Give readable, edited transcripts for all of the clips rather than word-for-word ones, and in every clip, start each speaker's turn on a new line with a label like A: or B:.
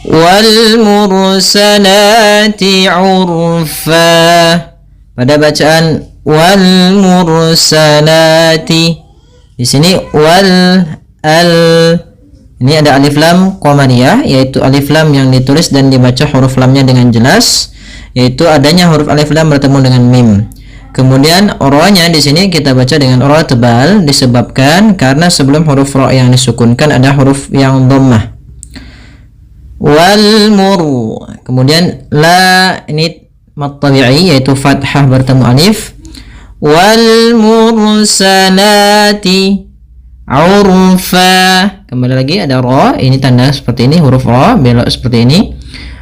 A: wal mursalati urfa. Pada bacaan wal mursalati, di sini ini ada alif lam qamariyah, yaitu alif lam yang ditulis dan dibaca huruf lamnya dengan jelas, yaitu adanya huruf alif lam bertemu dengan mim. Kemudian ra-nya di sini kita baca dengan ra tebal disebabkan karena sebelum huruf ra yang disukunkan ada huruf yang dhammah. Wal mur. Kemudian la ini mad tabi'i yaitu fathah bertemu alif. Wal mursalati urfa. Kembali lagi ada ra, ini tanda seperti ini, huruf ra belok seperti ini.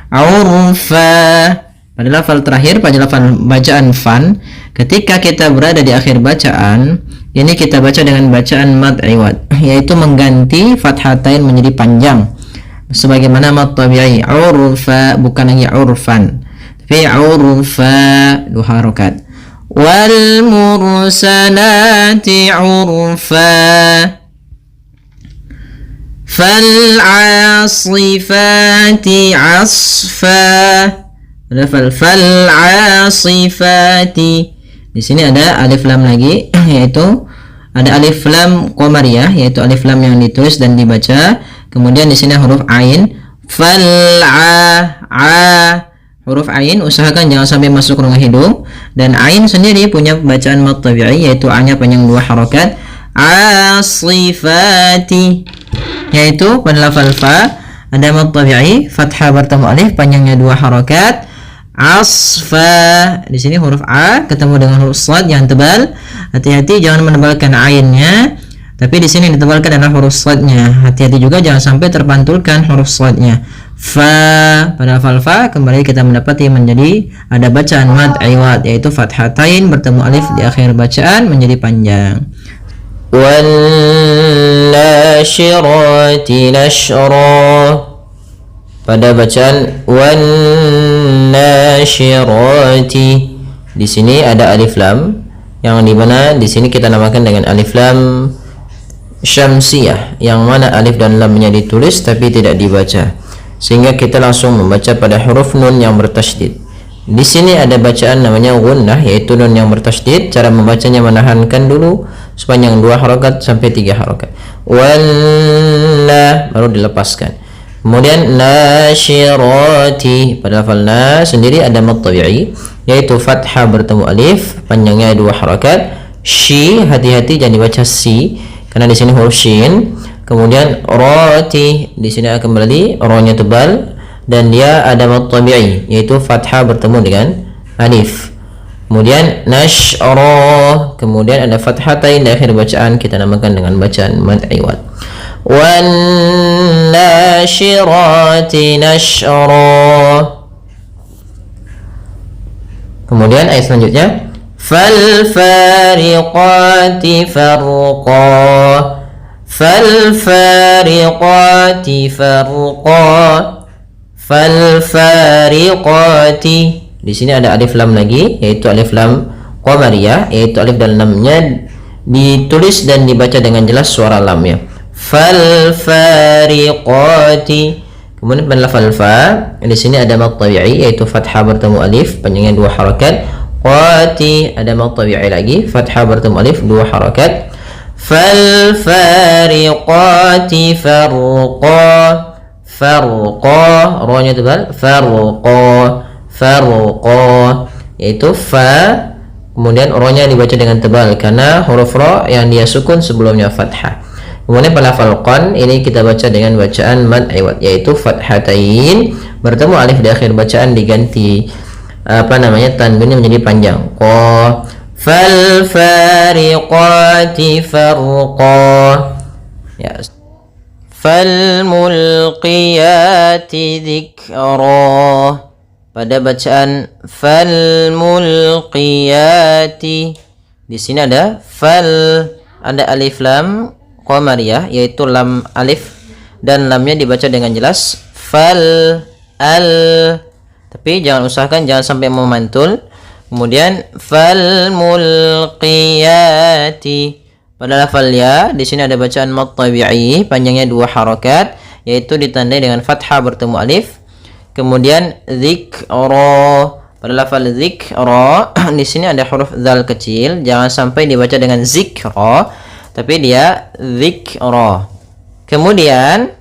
A: Urfa. Pada lafal terakhir, pada lafal bacaan fan, ketika kita berada di akhir bacaan, ini kita baca dengan bacaan mad iwad, yaitu mengganti fathatain menjadi panjang. Sebagaimana mad tabi'i, urfa, bukan lagi urfan, tapi urfa, 2 harokat. Wal mursalati urfa. Fal asifati asfa. Fal asifati. Di sini ada alif lam lagi, yaitu ada alif lam qamariyah, yaitu alif lam yang ditulis dan dibaca. Kemudian di sini huruf ain. Fal huruf ain usahakan jangan sampai masuk rongga hidung, dan ain sendiri punya bacaan mad tabi'i, yaitu a-nya panjang 2 harokat. Asifati, yaitu pada lafal fa ada mad tabi'i, fathah bertemu alif, panjangnya 2 harokat. Asfa, di sini huruf a ketemu dengan huruf shad yang tebal. Hati-hati jangan menebalkan ainnya, tapi di sini ditebalkan adalah huruf shadnya. Hati-hati juga jangan sampai terpantulkan huruf shadnya. Fa, pada lafal fa kembali kita mendapati menjadi ada bacaan mad iwad, yaitu fathatain bertemu alif di akhir bacaan menjadi panjang. Wan nashirati nashra. Pada bacaan wan nashirati, di sini ada alif lam yang dimana di sini kita namakan dengan alif lam syamsiyah, yang mana alif dan lamnya ditulis tapi tidak dibaca, sehingga kita langsung membaca pada huruf nun yang bertasydid. Di sini ada bacaan namanya gunnah, yaitu nun yang bertasydid. Cara membacanya menahankan dulu sepanjang 2 harokat sampai 3 harokat. Wanna, baru dilepaskan. Kemudian nashirati, pada lafal na sendiri ada mad tabi'i, yaitu fathah bertemu alif, panjangnya 2 harokat. Shi, hati-hati jangan dibaca si karena di sini huruf shin. Kemudian rati, di sini akan kembali ra-nya tebal dan dia ada mad tabi'i, yaitu fathah bertemu dengan alif. Kemudian nashra, kemudian ada fathatain di akhir bacaan, kita namakan dengan bacaan mad iwad. Wan nashirati nashra. Kemudian ayat selanjutnya fal fariqati farqa. Fal fariqati farqa. Fal fariqati, di sini ada alif lam lagi, yaitu alif lam qamariyah, yaitu alif dan lamnya ditulis dan dibaca dengan jelas suara lamnya. Fal fariqati. Kemudian pada lafal fa, di sini ada mad tabi'i, yaitu fathah bertemu alif, panjangnya 2 harokat. Qati, ada mad tabi'i lagi, fathah bertemu alif, 2 harokat. Fal fariqati farqa. Farqa, ra-nya tebal, farqa. Farqa, yaitu fa, kemudian ra-nya dibaca dengan tebal karena huruf ra yang dia sukun sebelumnya fathah. Kemudian pada lafal qan ini kita baca dengan bacaan mad iwad, yaitu fathatain bertemu alif di akhir bacaan diganti tanwinnya menjadi panjang. Qa. Fal fariqati farqa. Ya. Fal mulqiyati dzikra. Pada bacaan fal mulqiyati, di sini ada fal, ada alif lam qamariyah, yaitu lam alif dan lamnya dibaca dengan jelas fal al, tapi usahakan jangan sampai memantul. Kemudian fal mulqiyati, pada lafal ya di sini ada bacaan mad tabi'i, panjangnya 2 harokat, yaitu ditandai dengan fathah bertemu alif. Kemudian dzikra, pada lafal dzikra di sini ada huruf dzal kecil, jangan sampai dibaca dengan zikra, tapi dia dzikra. Kemudian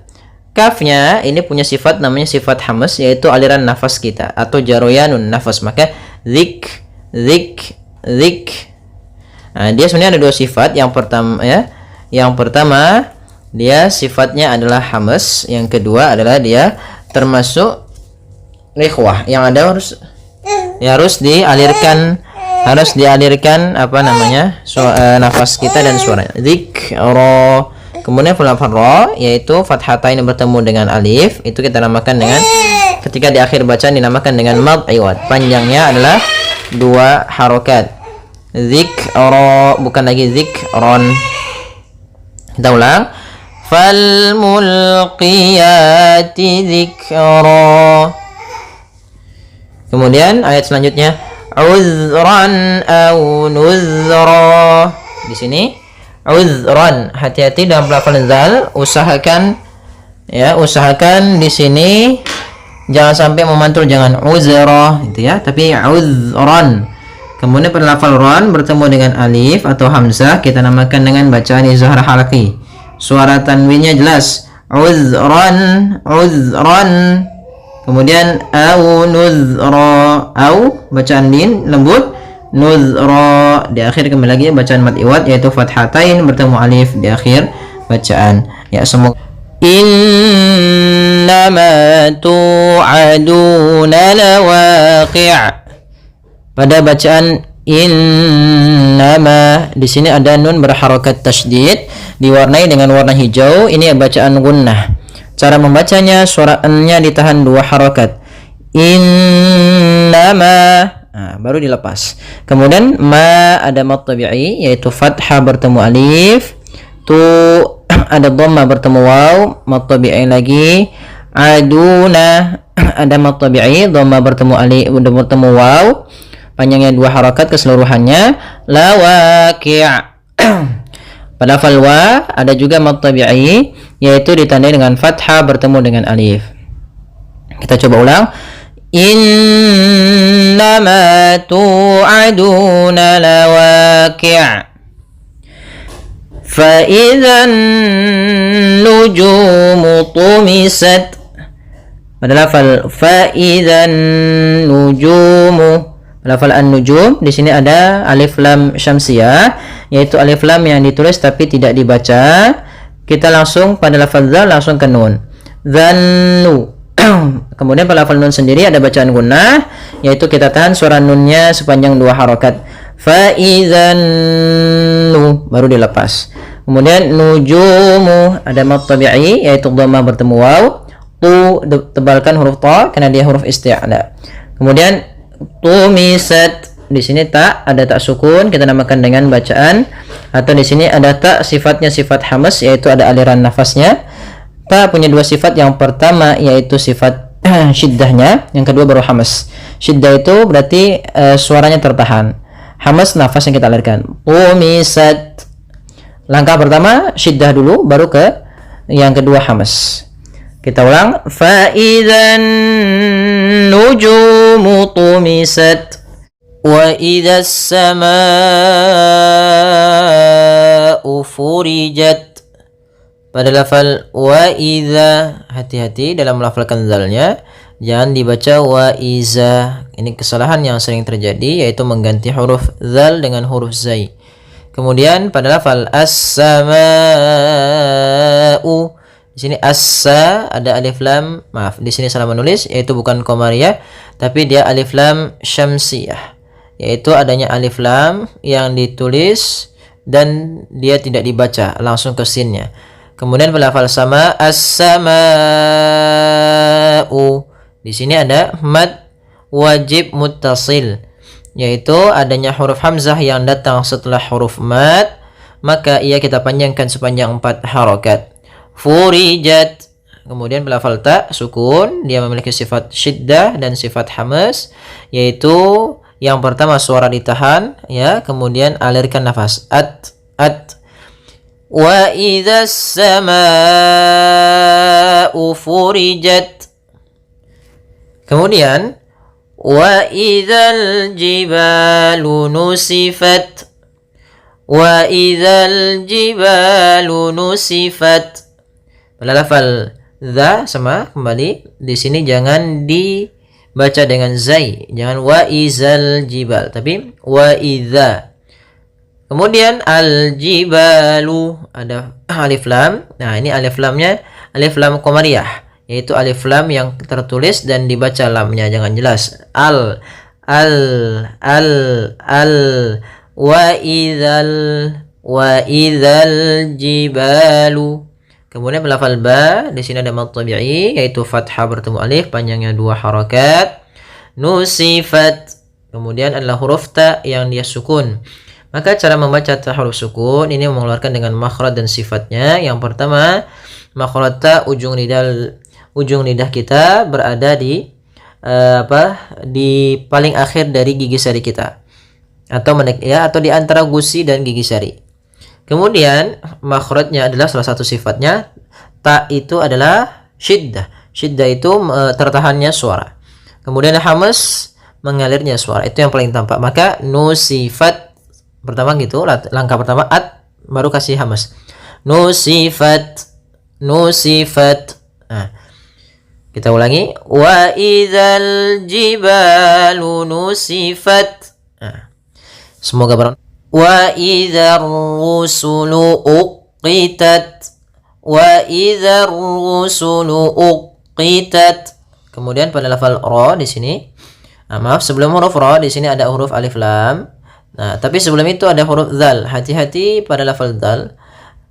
A: kafnya ini punya sifat namanya sifat hamas, yaitu aliran nafas kita atau jaroyanun nafas, maka zik. Nah, dia sebenarnya ada dua sifat. Yang pertama dia sifatnya adalah hamas, yang kedua adalah dia termasuk ikhwah, yang ada harus dialirkan apa namanya nafas kita dan suaranya. Dzikra. Kemudian lafal ra, yaitu fathatain bertemu dengan alif, itu kita namakan dengan, ketika di akhir bacaan dinamakan dengan mad iwad, panjangnya adalah 2 harokat. Dzikra, bukan lagi zikron. Kita ulang. Fal mulqiyati dzikra. Kemudian ayat selanjutnya, uzran aw nuzra. Di sini uzran, hati-hati dalam pelafalan zal, usahakan di sini jangan sampai memantul, jangan uzra gitu ya, tapi uzran. Kemudian pada lafal ran bertemu dengan alif atau hamzah, kita namakan dengan bacaan izhar halaqi. Suara tanwinnya jelas, uzran. Kemudian au nuzra, au bacaan lin lembut, nuzra di akhir kembali lagi bacaan mad iwad, yaitu fathatain bertemu alif di akhir bacaan. Ya, semoga innama tu'aduna lawaqi'. Pada bacaan innama di sini ada nun berharokat tasydid diwarnai dengan warna hijau, ini bacaan gunnah. Cara membacanya, suara n-nya ditahan 2 harokat. Innama, nah, baru dilepas. Kemudian ma ada mad tabi'i, yaitu fathah bertemu alif. Tu ada dhamma bertemu waw, mad tabi'i lagi. Aduna ada mad tabi'i, dhamma bertemu alif, bertemu waw, panjangnya 2 harokat keseluruhannya. Lawaqi'. Pada lafal wa ada juga mad tabi'i, yaitu ditandai dengan fathah bertemu dengan alif. Kita coba ulang. Innama tu'aduna lawaqi'. Fa idzan nujumu tumisat. Pada lafal fa idzan nujumu, lafal an-nujum di sini ada alif lam syamsiyah, yaitu alif lam yang ditulis tapi tidak dibaca. Kita langsung pada lafal zal langsung ke nun. Dzannu. Kemudian pada lafal nun sendiri ada bacaan gunnah, yaitu kita tahan suara nunnya sepanjang 2 harokat. Fa idzan nu, baru dilepas. Kemudian nujumu ada mad tabi'i, yaitu dhamma bertemu waw. Tu tebalkan huruf ta karena dia huruf isti'la. Kemudian tumisat, di sini tak ada tak sukun, kita namakan dengan bacaan, atau di sini ada tak sifatnya sifat hamas, yaitu ada aliran nafasnya. Tak punya 2 sifat, yang pertama yaitu sifat syiddahnya, yang kedua baru hamas. Syiddah itu berarti suaranya tertahan, hamas nafas yang kita alirkan. Tumisat, langkah pertama syiddah dulu, baru ke yang kedua hamas. Kita ulang. Fa idzan nujumu tumisat wa idzas samaa'u furijat. Pada lafal wa idza, hati-hati dalam melafalkan zalnya, jangan dibaca wa iza. Ini kesalahan yang sering terjadi, yaitu mengganti huruf zal dengan huruf zai. Kemudian pada lafal as-samaa'u, di sini asa ada alif lam, maaf, di sini salah menulis, yaitu bukan qamariyah, tapi dia alif lam syamsiyah, yaitu adanya alif lam yang ditulis dan dia tidak dibaca, langsung ke sinnya. Kemudian pada lafal sama, as-sama'u, di sini ada mad wajib muttasil, yaitu adanya huruf hamzah yang datang setelah huruf mad, maka ia kita panjangkan sepanjang 4 harokat. Furijat. Kemudian belafal ta sukun, dia memiliki sifat syiddah dan sifat hamas, yaitu yang pertama suara ditahan, ya, kemudian alirkan nafas, at. Wa idza as-samaa'u furijat. Kemudian wa idzal jibalu nusifat. Wa idzal jibalu nusifat. Pada lafal za sama kembali di sini jangan dibaca dengan zai, jangan wa izal jibal, tapi wa idza. Kemudian al jibalu ada alif lam. Nah, ini alif lamnya alif lam qamariyah, yaitu alif lam yang tertulis dan dibaca lamnya, jangan jelas. Al wa idzal jibalu. Kemudian lafal ba, di sini ada mad tabi'i yaitu fathah bertemu alif, panjangnya 2 harakat. Nusifat. Kemudian adalah huruf ta yang dia sukun. Maka cara membaca ta huruf sukun ini mengeluarkan dengan makhraj dan sifatnya. Yang pertama, makhraj ta ujung lidah kita berada di di paling akhir dari gigi sari kita. Atau di antara gusi dan gigi sari. Kemudian makhrajnya adalah salah satu sifatnya, ta itu adalah syiddah. Syiddah itu tertahannya suara. Kemudian hamas mengalirnya suara. Itu yang paling tampak. Maka nusifat pertama gitu, langkah pertama at, baru kasih hamas. Nusifat. Nah, kita ulangi. Wa idzal jibalu nusifat. Nah, semoga bermanfaat. Wa idzar rusulu uqitat. Wa idzar rusulu uqitat. Kemudian pada lafal ra di sini, maaf, sebelum huruf ra di sini ada huruf alif lam. Nah, tapi sebelum itu ada huruf dzal. Hati-hati pada lafal dzal,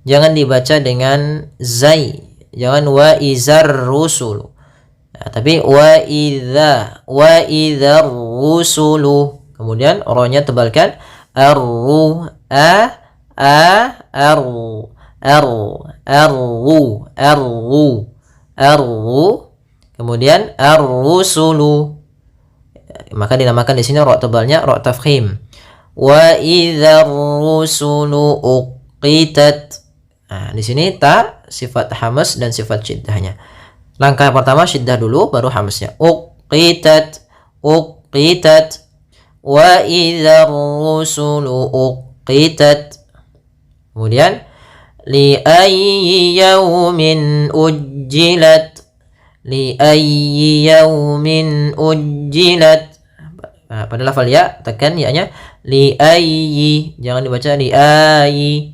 A: jangan dibaca dengan zai. Jangan wa izar rusulu. Nah, tapi wa idzar rusulu. Kemudian ra-nya tebalkan. Arru kemudian ar-rusulu, maka dinamakan di sini ra tebalnya ra tafkhim. Wa idzar rusulu uqitat. Nah, di sini ta sifat hamas dan sifat syiddahnya. Langkah pertama syiddah dulu, baru hamasnya. Uqitat. Wa idzar rusulu uqitat. Kemudian li ayyi yaumin ujjilat. Li ayyi yaumin ujjilat. Nah, pada lafal ya tekan ya-nya. Li ayyi, jangan dibaca li ayyi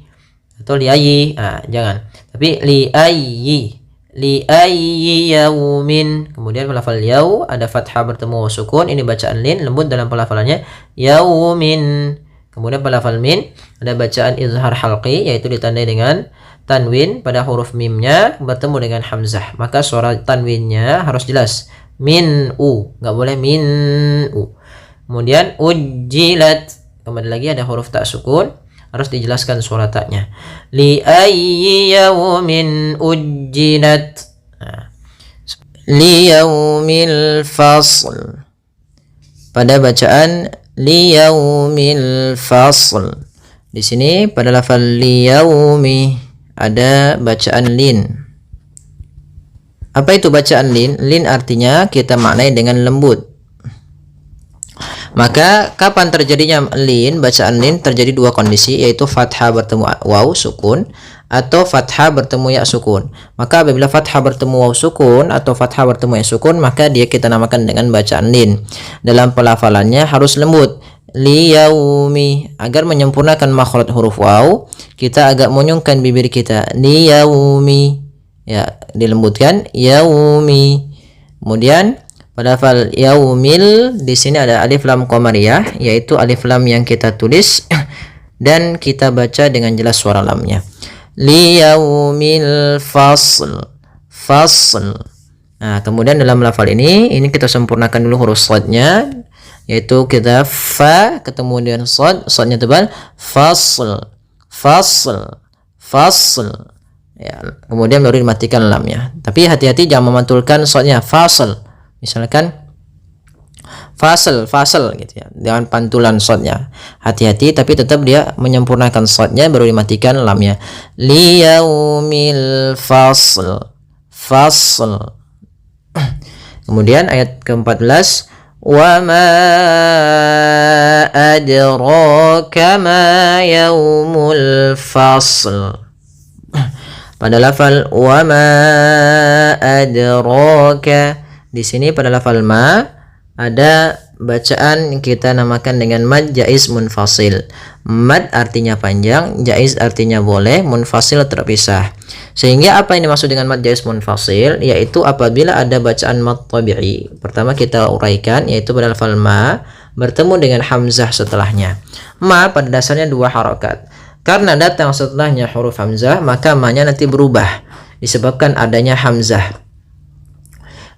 A: atau li ayyi. Jangan. Tapi li ayyi yaumin. Kemudian lafal yau ada fathah bertemu sukun, ini bacaan lin lembut dalam pelafalannya, yaumin. Kemudian pada lafal min ada bacaan izhar halqi, yaitu ditandai dengan tanwin pada huruf mimnya bertemu dengan hamzah, maka suara tanwinnya harus jelas. Min u, nggak boleh min u. Kemudian ujjilat, kembali lagi ada huruf tak sukun, harus dijelaskan suara taknya. Li ayyi yaumin ujjilat. Li yaumil fasl. Pada bacaan li yaumil fasl. Di sini pada lafal li yaumi ada bacaan lin. Apa itu bacaan lin? Lin artinya kita maknai dengan lembut. Maka kapan terjadinya lin, bacaan lin terjadi dua kondisi, yaitu fathah bertemu waw sukun atau fathah bertemu ya sukun. Maka apabila fathah bertemu waw sukun atau fathah bertemu ya sukun, maka dia kita namakan dengan bacaan lin. Dalam pelafalannya harus lembut. Li yaumi, agar menyempurnakan makhraj huruf waw, kita agak monyongkan bibir kita. Li yaumi, ya dilembutkan yaumi. Kemudian pada lafal yaumil di sini ada alif lam qamariyah, yaitu alif lam yang kita tulis dan kita baca dengan jelas suara lamnya. Li yaumil fasl. Nah, kemudian dalam lafal ini kita sempurnakan dulu huruf shadnya, yaitu kita fa ketemu dengan shadnya tebal, fasl. Ya, kemudian baru dimatikan lamnya. Tapi hati-hati jangan memantulkan shadnya, fasl. Misalkan fasal gitu ya, dengan pantulan shadnya. Hati-hati, tapi tetap dia menyempurnakan shadnya baru dimatikan lamnya. Liyaumil fasl. Kemudian ayat ke-14, wa ma adraka ma yaumul fasl. Pada lafal wa ma adraka, di sini pada lafal ma ada bacaan yang kita namakan dengan mad jaiz munfasil. Mad artinya panjang, jaiz artinya boleh, munfasil terpisah. Sehingga apa yang dimaksud dengan mad jaiz munfasil, yaitu apabila ada bacaan mad tabi'i. Pertama kita uraikan, yaitu pada lafal ma bertemu dengan hamzah setelahnya. Ma pada dasarnya 2 harokat. Karena datang setelahnya huruf hamzah, maka ma-nya nanti berubah disebabkan adanya hamzah.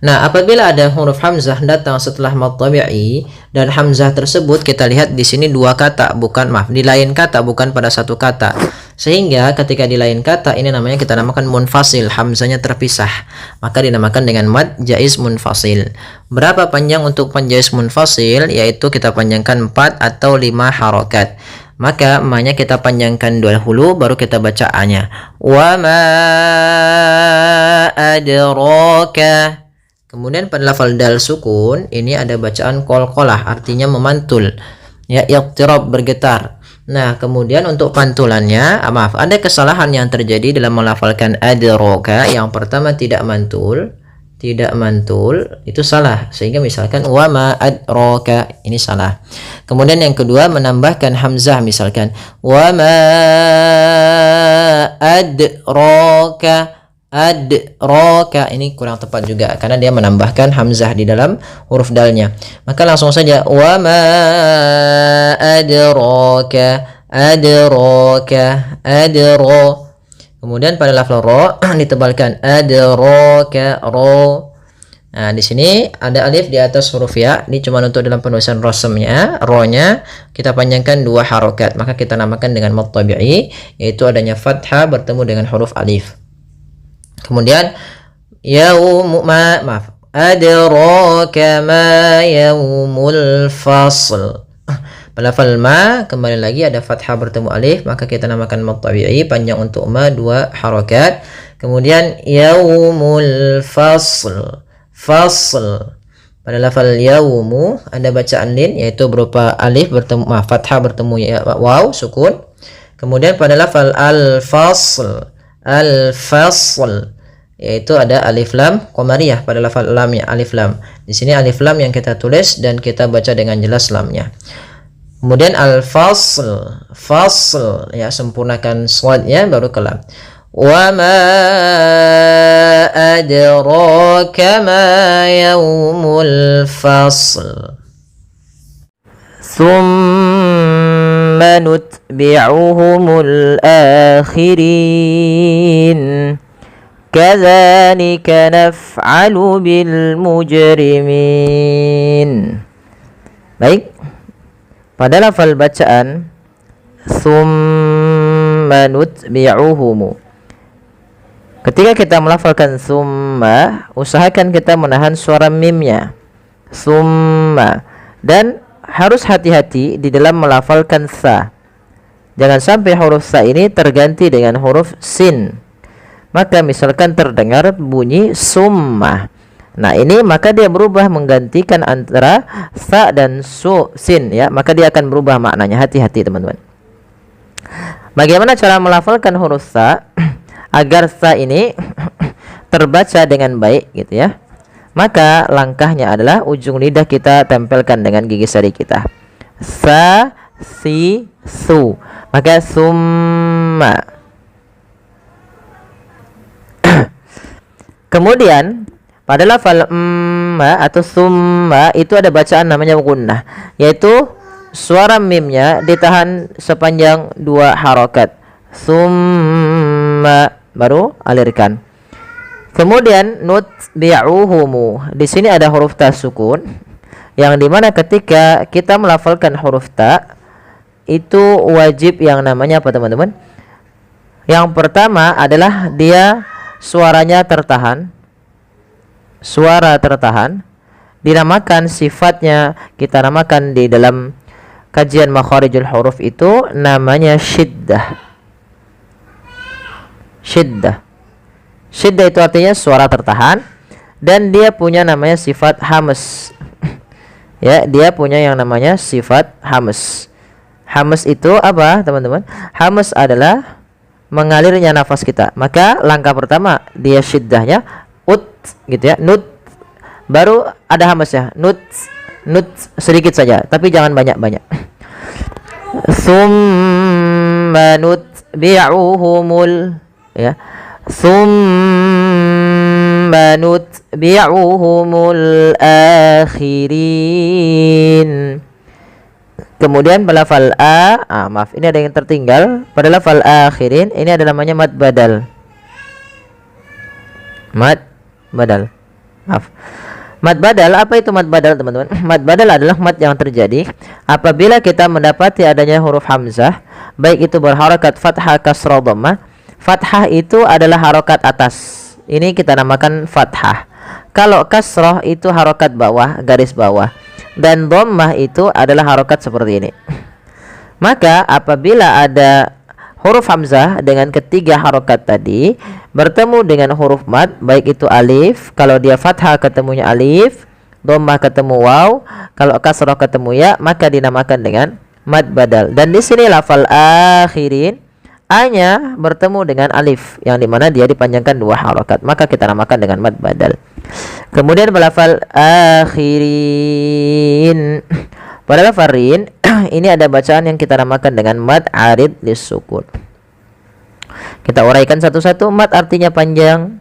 A: Nah, apabila ada huruf hamzah datang setelah mad tabi'i dan hamzah tersebut kita lihat di sini 2 kata, di lain kata, bukan pada satu kata. Sehingga ketika di lain kata ini namanya kita namakan munfasil, hamzahnya terpisah. Maka dinamakan dengan mad jaiz munfasil. Berapa panjang untuk mad jaiz munfasil? Yaitu kita panjangkan 4 atau 5 harokat. Maka ma-nya kita panjangkan dahulu baru kita baca a-nya. Wa ma adraka. Kemudian pada lafal dal sukun ini ada bacaan qalqalah, artinya memantul, ya, iqtirab, bergetar. Nah, kemudian untuk pantulannya, ada kesalahan yang terjadi dalam melafalkan adraka. Yang pertama tidak mantul, itu salah. Sehingga misalkan wa ma adraka, ini salah. Kemudian yang kedua menambahkan hamzah, misalkan wa ma adraka. Adraka, ini kurang tepat juga karena dia menambahkan hamzah di dalam huruf dalnya. Maka langsung saja wa ma adraka. Kemudian pada lafal ro ditebalkan adraka ro. Nah, di sini ada alif di atas huruf ya. Ini cuma untuk dalam penulisan rasamnya, ro-nya kita panjangkan 2 harokat. Maka kita namakan dengan mad tabi'i, yaitu adanya fathah bertemu dengan huruf alif. Kemudian adraka ma yaumul fasl. Pada lafal ma kembali lagi ada fathah bertemu alif, maka kita namakan mad tabi'i, panjang untuk ma 2 harokat. Kemudian yaumul fasl. Pada lafal yaumu ada bacaan lin, yaitu berupa alif bertemu fathah bertemu ya, waw sukun. Kemudian pada lafal al-fasl, yaitu ada alif lam qamariyah pada lafal lamnya, alif lam. Di sini alif lam yang kita tulis dan kita baca dengan jelas lamnya. Kemudian al-fasl, ya, sempurnakan shadnya baru ke lam. Wa ma adraka ma yaumul fasl. Thumma nutbi'uhumul akhirin. Kadzalika naf'alu bil mujrimin. Baik. Pada lafal bacaan thumma nutbi'uhum, ketika kita melafalkan thumma, usahakan kita menahan suara mimnya, thumma, dan harus hati-hati di dalam melafalkan sa. Jangan sampai huruf sa ini terganti dengan huruf sin. Maka misalkan terdengar bunyi summa, nah ini maka dia berubah menggantikan antara sa dan sin, ya, maka dia akan berubah maknanya. Hati-hati teman-teman. Bagaimana cara melafalkan huruf sa agar sa ini terbaca dengan baik gitu ya? Maka langkahnya adalah ujung lidah kita tempelkan dengan gigi sari kita. Sa, si, su. Maka summa. Kemudian pada lafal ma atau summa itu ada bacaan namanya gunnah, yaitu suara mimnya ditahan sepanjang 2 harokat. Summa baru alirkan. Kemudian nutbi'uhumu, di sini ada huruf ta sukun, yang dimana ketika kita melafalkan huruf ta itu wajib yang namanya apa teman-teman? Yang pertama adalah dia suaranya tertahan, suara tertahan.
B: dinamakan sifatnya, kita namakan di dalam kajian makharijul huruf itu namanya syiddah. Syiddah itu artinya suara tertahan, dan dia punya namanya sifat hamas. Ya, dia punya yang namanya sifat hamas. Hamas itu apa, teman-teman? Hamas adalah mengalirnya nafas kita. Maka langkah pertama dia syiddahnya ut gitu ya, nut. Baru ada hamasnya, nut sedikit saja, tapi jangan banyak-banyak. Tsumma nutbi'uhumul, ya. Tsumma nutbi'uhumul akhirin. Kemudian pada lafal maaf, ini ada yang tertinggal. Pada lafal akhirin ini ada namanya mad badal. Maaf. Mad badal, apa itu mad badal, teman-teman? Mad badal adalah mad yang terjadi apabila kita mendapati adanya huruf hamzah, baik itu berharakat fathah, kasrah, dhammah. Fathah itu adalah harokat atas. Ini kita namakan fathah. Kalau kasrah itu harokat bawah, garis bawah. Dan dhammah itu adalah harokat seperti ini. Maka apabila ada huruf hamzah dengan ketiga harokat tadi bertemu dengan huruf mad, baik itu alif, kalau dia fathah ketemunya alif, dhammah ketemu waw, kalau kasrah ketemu ya, maka dinamakan dengan mad badal. Dan di sini lafal akhirin a-nya bertemu dengan alif, yang dimana dia dipanjangkan dua harokat, maka kita namakan dengan mad badal. Kemudian lafal akhirin, pada lafal rin ini ada bacaan yang kita namakan dengan mad arid lisukun. Kita uraikan satu-satu. Mad artinya panjang,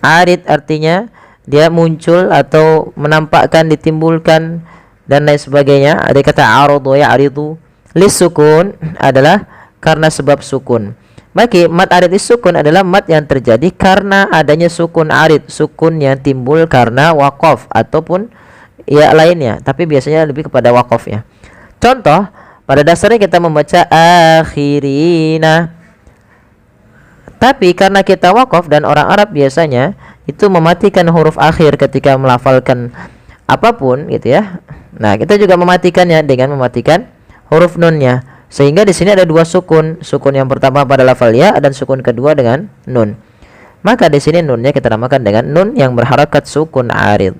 B: arid artinya dia muncul atau menampakkan, ditimbulkan, dan lain sebagainya. Ada kata aradu ya'ridu. Lisukun adalah karena sebab sukun. Maka mad arid lisukun adalah mad yang terjadi karena adanya sukun arid, sukun yang timbul karena waqaf ataupun ya lainnya, tapi biasanya lebih kepada waqaf ya. Contoh, pada dasarnya kita membaca akhirina, tapi karena kita waqaf dan orang Arab biasanya itu mematikan huruf akhir ketika melafalkan apapun gitu ya. Nah, kita juga mematikannya dengan mematikan huruf nunnya. Sehingga di sini ada dua sukun. Sukun yang pertama pada lafal ya dan sukun kedua dengan nun. Maka di sini nunnya kita namakan dengan nun yang berharakat sukun arid.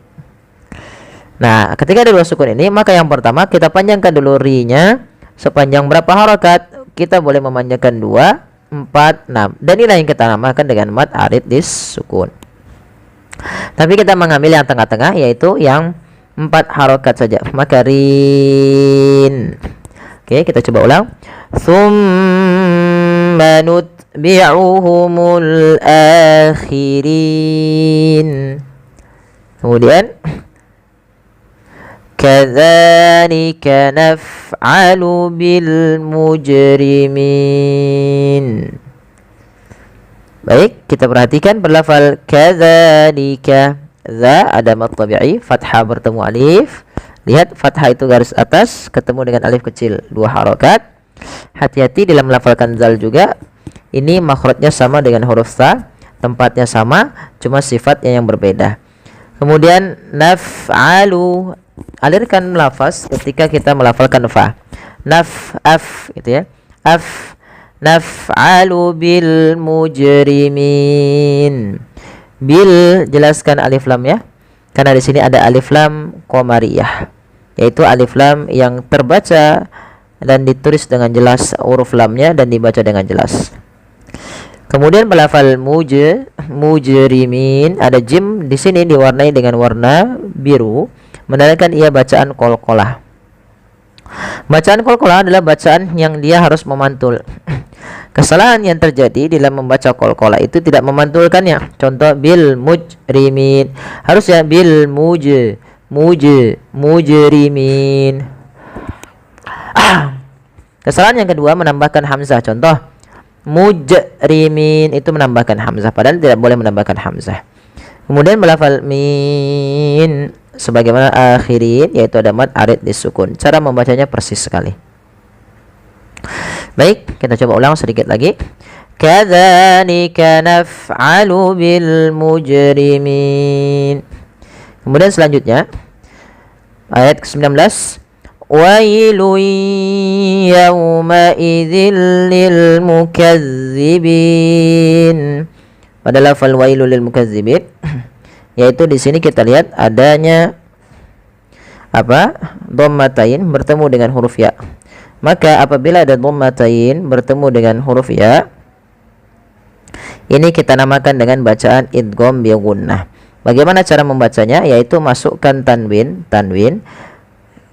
B: Nah, ketika ada dua sukun ini, maka yang pertama kita panjangkan dulu ri-nya sepanjang berapa harakat? Kita boleh memanjangkan 2, 4, 6. Dan inilah yang kita namakan dengan mad arid sukun. Tapi kita mengambil yang tengah-tengah, yaitu yang 4 harakat saja. Maka rin. Oke, kita coba ulang. Tsumma nutbi'uhumul akhirin. Kemudian kadzalika naf'alu bil mujrimin. Baik, kita perhatikan berlafal kadzalika. Za ada mad tabi'i, fathah bertemu alif. Lihat, fathah itu garis atas ketemu dengan alif kecil, 2 harokat. Hati-hati dalam melafalkan zal juga. Ini makhrajnya sama dengan huruf sa, tempatnya sama, cuma sifatnya yang berbeda. Kemudian naf'alu, alirkan lafaz ketika kita melafalkan fa. Af gitu ya. Naf'alu bil mujrimin. Bil, jelaskan alif lam ya. Karena di sini ada alif lam qamariyah, yaitu alif lam yang terbaca dan ditulis dengan jelas huruf lamnya dan dibaca dengan jelas. Kemudian melafal mujrimin, ada jim di sini diwarnai dengan warna biru, menandakan ia bacaan qalqalah. Bacaan qalqalah adalah bacaan yang dia harus memantul. Kesalahan yang terjadi dalam membaca qalqalah itu tidak memantulkannya. Contoh bil mujrimin, harusnya bil mujrimin. Kesalahan yang kedua menambahkan hamzah. Contoh mujrimin itu menambahkan hamzah, padahal tidak boleh menambahkan hamzah. Kemudian melafal min sebagaimana akhirin, yaitu ada mad arid disukun. Cara membacanya persis sekali. Baik, kita coba ulang sedikit lagi. Kadzalika naf'alu bil mujrimin. Kemudian selanjutnya ayat ke-19, wailun yawma idzil lil mukazzibin. Pada lafal wailul lil mukazzibin, yaitu di sini kita lihat adanya apa? Dhammatain bertemu dengan huruf ya. Maka apabila ada dhammatain bertemu dengan huruf ya, ini kita namakan dengan bacaan idgham bi gunnah. Bagaimana cara membacanya? Yaitu masukkan tanwin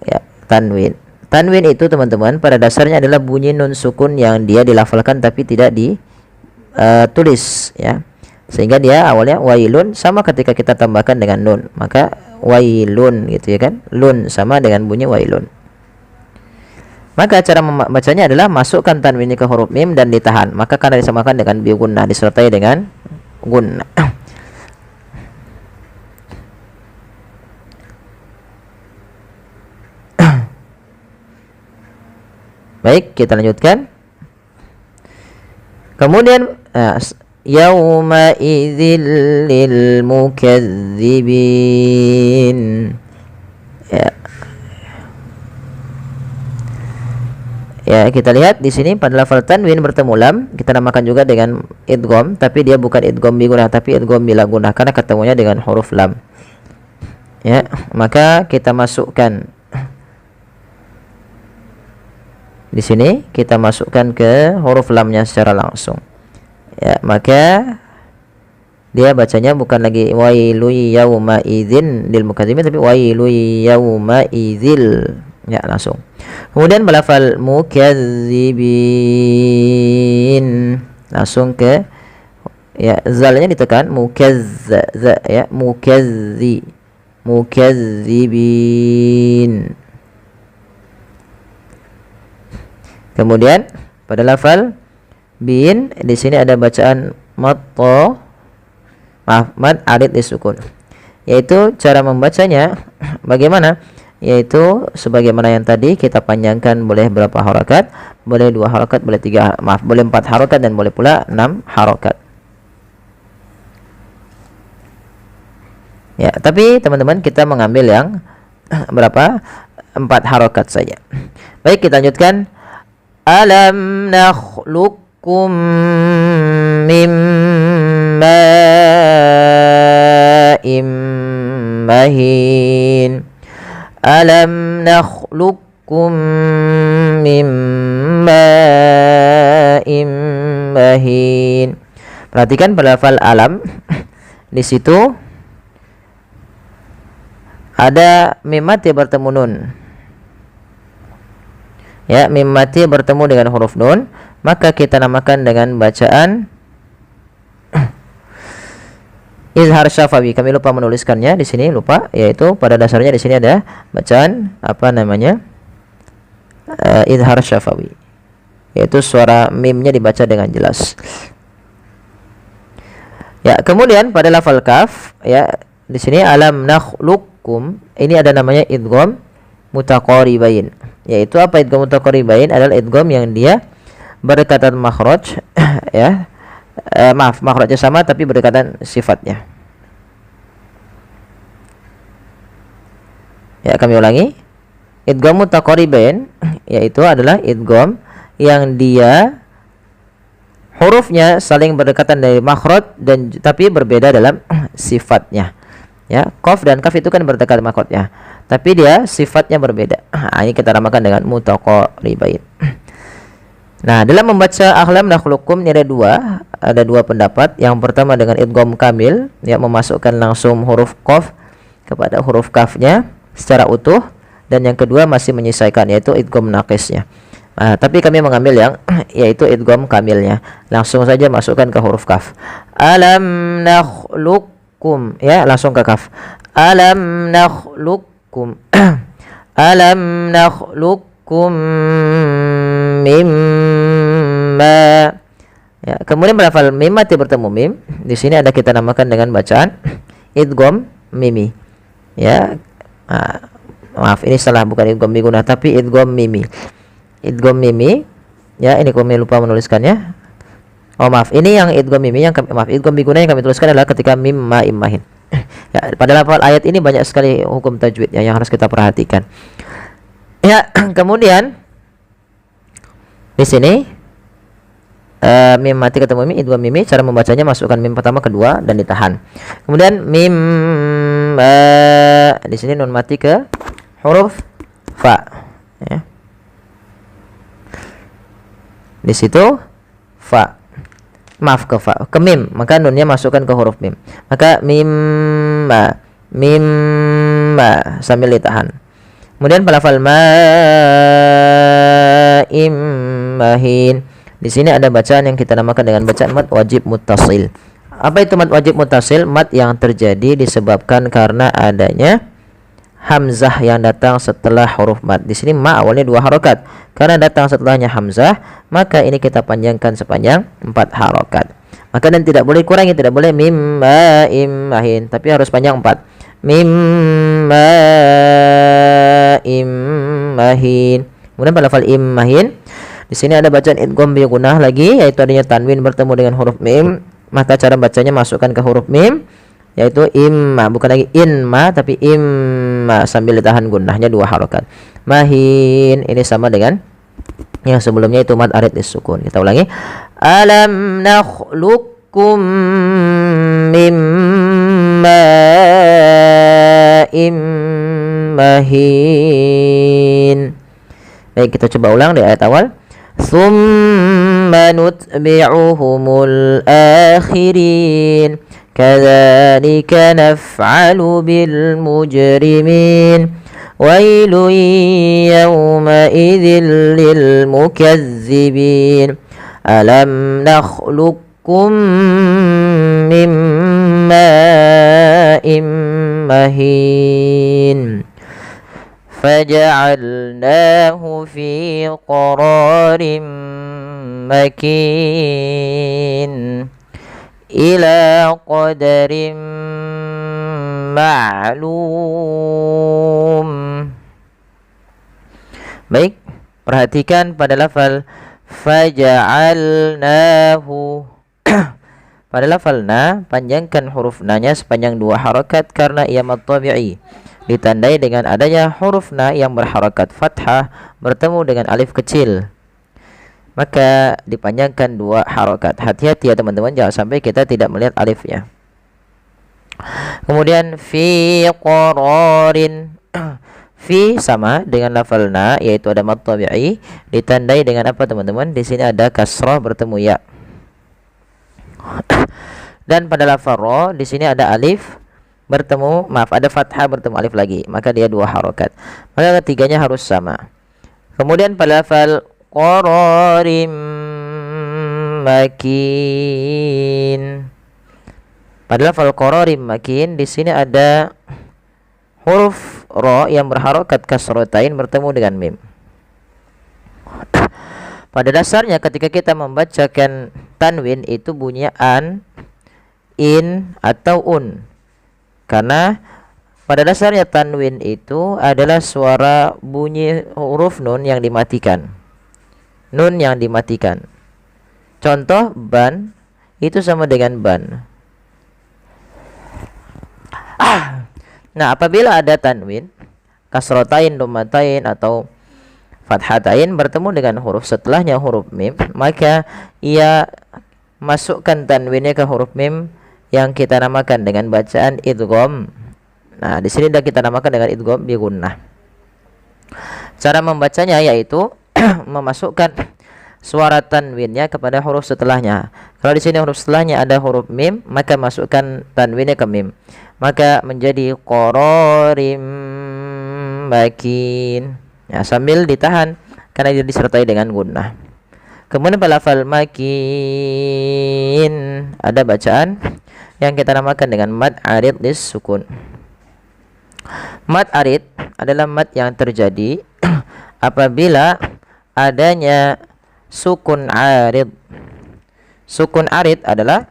B: ya, tanwin. Tanwin itu teman-teman pada dasarnya adalah bunyi nun sukun yang dia dilafalkan tapi tidak ditulis ya. Sehingga dia awalnya wailun, sama ketika kita tambahkan dengan nun, maka wailun gitu ya kan. Lun sama dengan bunyi wailun. Maka cara membacanya adalah masukkan tanwin ke huruf mim dan ditahan. Maka karena disamakan dengan bi gunnah, disertai dengan gunnah. Baik, kita lanjutkan. Kemudian yauma idzil lil mukazzibin. Ya, kita lihat di sini pada lafal tanwin bertemu lam, kita namakan juga dengan idgham, tapi dia bukan idgham bi gunnah tapi idgham bila gunnah karena ketemunya dengan huruf lam. Ya, maka kita masukkan di sini, kita masukkan ke huruf lamnya secara langsung. Ya, maka dia bacanya bukan lagi wailu yauma idzin lil mukazzibin tapi wailu yauma idzil. Ya, langsung. Kemudian melafal mukazzibin, langsung ke ya, zalnya ditekan, mukazza ya, mukazzibin. Kemudian pada lafal bin di sini ada bacaan mad arid disukun. Yaitu cara membacanya bagaimana? Yaitu sebagaimana yang tadi kita panjangkan, boleh berapa harakat? Boleh 2 harakat, boleh 4 harakat dan boleh pula 6 harakat. Ya, tapi teman-teman kita mengambil yang berapa? 4 harakat saja. Baik, kita lanjutkan. Alam nakhluqukum min ma'in mahin. Alam nakhluqukum min ma'in mahin. Perhatikan pada lafal alam di situ ada mim mati bertemu nun. Ya, mim mati bertemu dengan huruf nun, maka kita namakan dengan bacaan izhar syafawi. Kami lupa menuliskannya di sini, lupa, yaitu pada dasarnya di sini ada bacaan apa namanya? Izhar syafawi. Yaitu suara mimnya dibaca dengan jelas. Ya, kemudian pada lafal kaf ya, di sini alam nakhluqukum, ini ada namanya idgham mutaqaribain. Yaitu apa idgham mutaqaribain? Adalah idgham yang dia berdekatan makhraj ya. Makhrajnya sama tapi berdekatan sifatnya. Ya, kami ulangi. Idgham mutaqaribain yaitu adalah idgham yang dia hurufnya saling berdekatan dari makhraj dan tapi berbeda dalam sifatnya. Ya, qaf dan kaf itu kan berdekatan makhrajnya, tapi dia sifatnya berbeda. Ini kita namakan dengan mutaqaribain. Nah, dalam membaca alam nakhluqukum ini ada dua pendapat. Yang pertama dengan idgham kamil, yang memasukkan langsung huruf qaf kepada huruf kafnya secara utuh, dan yang kedua masih menyisaikan yaitu idgham naqisnya. Tapi kami mengambil yang yaitu idgham kamilnya. Langsung saja masukkan ke huruf kaf. Alam nakhluqukum, ya, langsung ke kaf. Alam nakhluqukum. Alam nakhluqukum mimma. Ya, kemudian berlafal mim mati bertemu mim. Di sini ada kita namakan dengan bacaan idgham mimi. Ya. Maaf, ini salah, bukan idgham bi gunnah tapi idgham mimi. Idgham mimi. Ya, ini kami lupa menuliskannya. Oh, maaf. Ini yang idgham mimi yang idgham bi gunnah yang kami tuliskan adalah ketika mim ma immahin. Ya, pada lafal ayat ini banyak sekali hukum tajwid ya, yang harus kita perhatikan. Ya, kemudian di sini mim mati ketemu mim, idgham mimi, cara membacanya masukkan mim pertama kedua dan ditahan. Kemudian mim di sini nun mati ke huruf fa ya. Di situ fa. Maaf ke fa, ke mim, maka nunnya masukkan ke huruf mim. Maka mim sambil ditahan. Kemudian pada lafal ma'im mahin. Di sini ada bacaan yang kita namakan dengan bacaan mad wajib muttasil. Apa itu mad wajib muttasil? Mad yang terjadi disebabkan karena adanya hamzah yang datang setelah huruf mad. Di sini ma awalnya 2 harokat. Karena datang setelahnya hamzah, maka ini kita panjangkan sepanjang 4 harokat. Maka dan tidak boleh kurangi, tidak boleh mim ma'im mahin, tapi harus panjang 4. Mim ma'im mahin. Kemudian pada lafal im mahin, di sini ada bacaan idgham bi gunnah lagi, yaitu adanya tanwin bertemu dengan huruf mim. Maka cara bacanya masukkan ke huruf mim, yaitu imma, bukan lagi inma tapi imma, sambil ditahan gunnahnya 2 harokat. Mahin ini sama dengan yang sebelumnya, itu mad arid disukun. Kita ulangi. Alam nakhluqukum mim ma'im mahin. Baik, kita coba ulang di ayat awal. Tsumma nutbi'uhumul akhirin kadzalika naf'alu bil mujrimin wailun yawmaidzin lil mukazzibin alam nakhluqukum mim ma'im mahin faja'alnahu fi qararin makin ila qadarin ma'lum. Baik, perhatikan pada lafal faja'alnahu. Pada lafal na, panjangkan huruf na-nya sepanjang 2 harakat karena ia mad tabi'i, ditandai dengan adanya huruf na yang berharakat fathah bertemu dengan alif kecil, maka dipanjangkan 2 harokat. Hati-hati ya teman-teman, jangan sampai kita tidak melihat alifnya. Kemudian fi qararin, fi sama dengan lafal na, yaitu ada mad tabi'i, ditandai dengan apa teman-teman? Di sini ada kasrah bertemu ya. Dan pada lafal ra, di sini ada alif bertemu, ada fathah bertemu alif lagi, maka dia 2 harokat. Maka ketiganya harus sama. Kemudian pada lafal qararim makin, pada lafal qararim makin, di sini ada huruf ra yang berharokat kasratain bertemu dengan mim. Pada dasarnya ketika kita membacakan tanwin itu bunyinya an, in atau un, karena pada dasarnya tanwin itu adalah suara bunyi huruf nun yang dimatikan. Nun yang dimatikan. Contoh ban itu sama dengan ban. Nah, apabila ada tanwin, kasratain, dhammatain atau fathatain bertemu dengan huruf setelahnya huruf mim, maka ia masukkan tanwinnya ke huruf mim yang kita namakan dengan bacaan idgham. Nah, di sini dah kita namakan dengan idgham bi gunnah. Cara membacanya yaitu memasukkan suara tanwinnya kepada huruf setelahnya. Kalau di sini huruf setelahnya ada huruf mim, maka masukkan tanwinnya ke mim. Maka menjadi qararim makin. Ya, sambil ditahan karena dia disertai dengan gunnah. Kemudian pada lafal makin ada bacaan yang kita namakan dengan mad arid disukun. Mad arid adalah mad yang terjadi apabila adanya sukun arid. Sukun arid adalah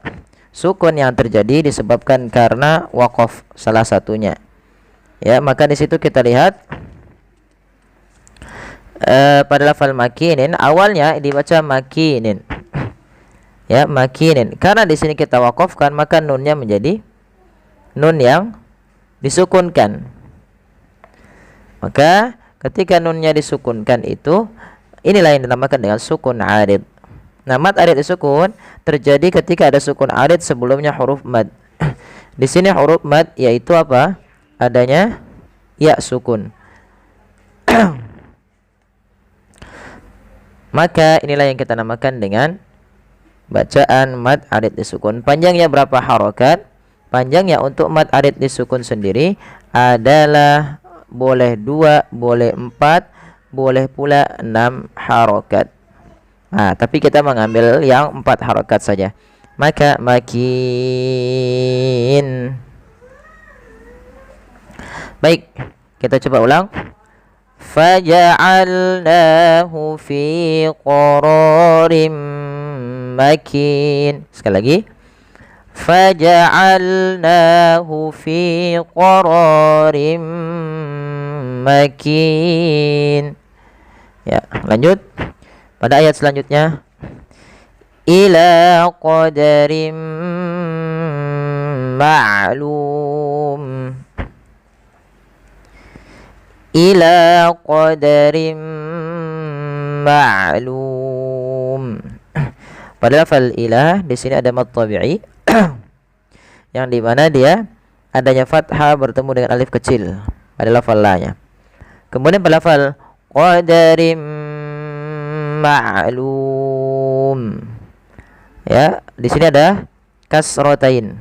B: sukun yang terjadi disebabkan karena waqaf salah satunya. Ya, maka di situ kita lihat pada lafal makinin awalnya dibaca makinin. Ya, makinin. Karena di sini kita waqafkan, maka nunnya menjadi nun yang disukunkan. Maka ketika nunnya disukunkan itu, inilah yang dinamakan dengan sukun arid. Nah, mad arid disukun terjadi ketika ada sukun arid sebelumnya huruf mad. Di sini huruf mad yaitu apa? Adanya ya sukun. Maka inilah yang kita namakan dengan bacaan mad arid disukun. Panjangnya berapa harokat? Panjangnya untuk mad arid disukun sendiri adalah boleh 2, boleh 4, boleh pula 6 harokat. Nah, tapi kita mengambil yang 4 harokat saja. Maka makin. Baik, kita coba ulang. Faja'alnahu fi qararim makin. Sekali lagi. Faja'alnahu fi qararim makin. Ya, lanjut. Pada ayat selanjutnya. Ila qadarim ma'lum. Ila qadarim ma'lum. Pada lafal ilah di sini ada mad tabi'i yang dimana dia adanya fathah bertemu dengan alif kecil pada lafal la-nya. Kemudian pada lafal qadarim ma'lum, ya, di sini ada kasrotain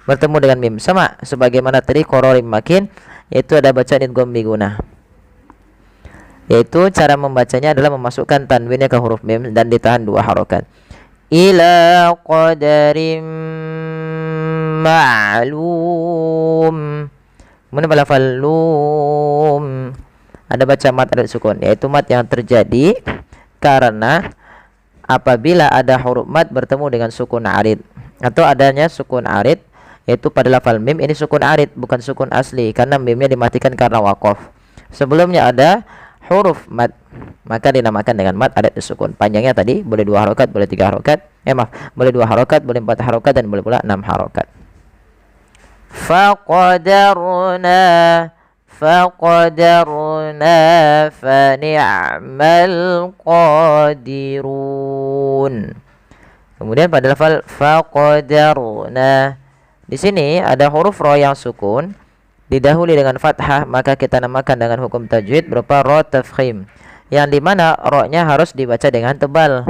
B: bertemu dengan mim, sama sebagaimana tadi qararim makin, yaitu ada bacaan idgham bi gunnah. Yaitu cara membacanya adalah memasukkan tanwinnya ke huruf mim dan ditahan 2 harokat. Ila qadarim ma'lum. Kemudian pada lafal lum ada baca mad arid sukun, yaitu mad yang terjadi karena apabila ada huruf mad bertemu dengan sukun arid atau adanya sukun arid, yaitu pada lafal mim. Ini sukun arid, bukan sukun asli, karena mimnya dimatikan karena waqaf. Sebelumnya ada huruf mad, maka dinamakan dengan mad arid disukun. Panjangnya tadi boleh 2 harokat, boleh 3 harokat. Boleh 2 harokat, boleh 4 harokat, dan boleh pula 6 harokat. Faqadarna fa ni'mal qadirun. Kemudian pada lafal faqadarna, di sini ada huruf ro yang sukun didahului dengan fathah, maka kita namakan dengan hukum tajwid berupa ro tafkhim, yang dimana ro-nya harus dibaca dengan tebal,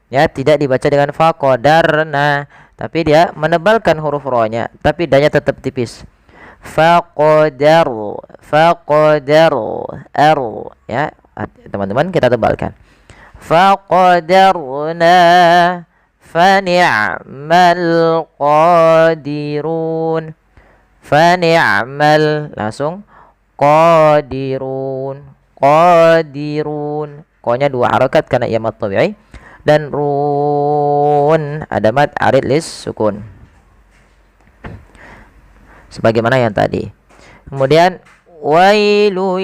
B: ya, tidak dibaca dengan faqadarna, tapi dia menebalkan huruf ro-nya, tapi danya tetap tipis. Faqadaru ya, teman-teman, kita tebalkan. Faqadarna fa ni'mal qadirun. Fa ni'mal, langsung qadirun. Ko-nya 2 harokat karena ia mad tabi'i, dan run ada mad arid lis sukun sebagaimana yang tadi. Kemudian wailu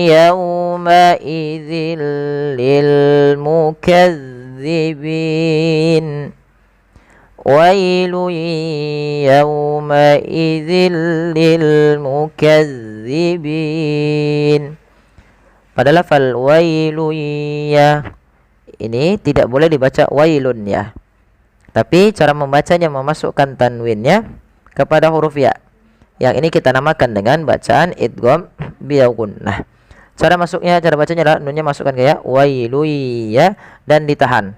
B: yawma idzil lil mukazzibin. Wailu yawma idzil lil mukazzibin. Pada lafal wailu ya, ini tidak boleh dibaca wailun ya, tapi cara membacanya memasukkan tanwinnya kepada huruf ya. Yang ini kita namakan dengan bacaan idgham bi gunnah. Cara masuknya, cara bacanya adalah nunnya masukkan ke ya, wailu ya, dan ditahan.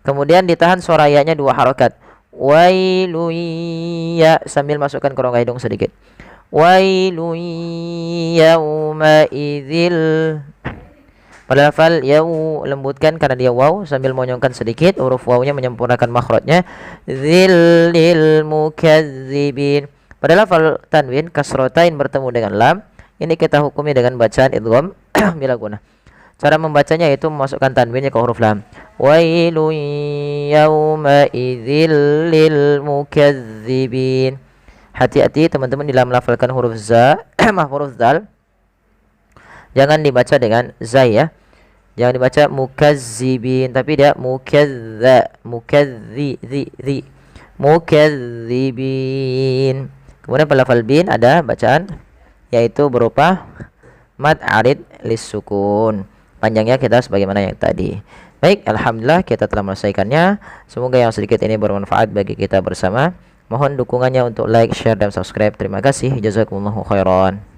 B: Kemudian ditahan suara ya-nya 2 harokat. Wailu ya, sambil masukkan ke rongga hidung sedikit. Wailu yauma idzil. Pada lafal yau lembutkan karena dia waw, sambil monyongkan sedikit huruf wawnya, menyempurnakan makhrajnya. Dzillil mukazzibin. Pada lafal tanwin kasrotain bertemu dengan lam, ini kita hukumi dengan bacaan idgham bila gunnah. Cara membacanya yaitu memasukkan tanwinnya ke huruf lam. Wailun yauma idzil lil mukazzibin. Hati-hati teman-teman dalam melafalkan huruf za, huruf zal. Jangan dibaca dengan za ya. Jangan dibaca mukazzibin, tapi dia mukazzibin. Kemudian pada lafal bin ada bacaan yaitu berupa mad arid lis sukun. Panjangnya kita sebagaimana yang tadi. Baik, alhamdulillah kita telah menyelesaikannya. Semoga yang sedikit ini bermanfaat bagi kita bersama. Mohon dukungannya untuk like, share dan subscribe. Terima kasih. Jazakumullahu khairan.